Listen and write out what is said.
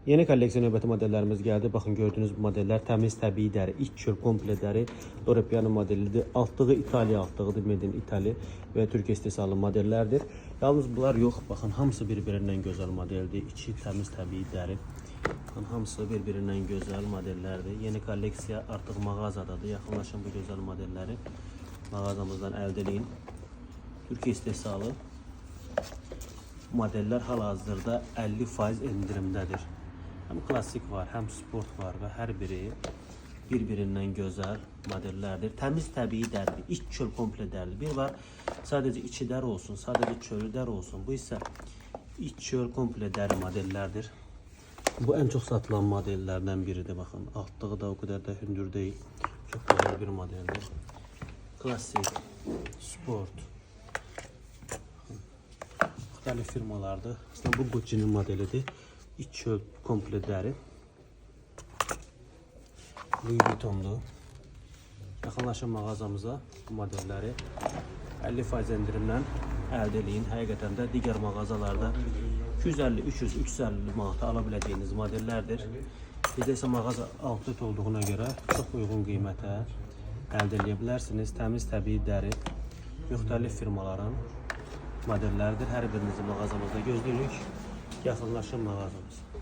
Yeni kolleksiya növbəti modellərimiz gəldi. Baxın, gördüyünüz bu modellər təmiz təbii dəri, iç çöl komple dəri, European modelidir. Altlığı İtaliya altlığı, Made in Italy və Türkiyə istehsalı modellərdir. Yalnız bunlar yox, baxın, hamısı bir-birindən gözəl modeldir. İçi təmiz təbii dəri. Baxın, hamısı bir-birindən gözəl modellərdir. Yeni kolleksiya artıq mağazadadır. Yaxınlaşın bu gözəl modelləri mağazamızdan əldə edin. Türkiyə istehsalı modeller hal-hazırda 50% endirimdədir. Həm klassik var, həm sport var və hər biri bir-birindən gözəl modellərdir. Təmiz təbii dərdir, iç çöl komple dərdir. Bir var, sadəcə içi dər olsun, sadəcə çölü dər olsun. Bu isə iç çöl komple dəri modellərdir. Bu ən çox satılan modellərdən biridir. Baxın, altlığı da o qədər də hündür deyil. Çox gözəl bir modeldir. Klassik, sport. Müxtəlif firmalardır. Bu Gucci'nin modelidir. İç çöl komple dəri. Louis Vuitton'dur. Yaxınlaşın mağazamıza bu modelləri 50% endirimdən əldə edin. Həqiqətən də digər mağazalarda 250, 300, 350 manata ala biləcəyiniz modellərdir. Bizdə isə mağaza outlet olduğuna görə çox uyğun qiymətə əldə edə bilərsiniz. Təmiz təbii dəri, müxtəlif firmaların modellərdir. Hər birinizi mağazamızda gözləyirik. Yaxınlaşın mağazamıza.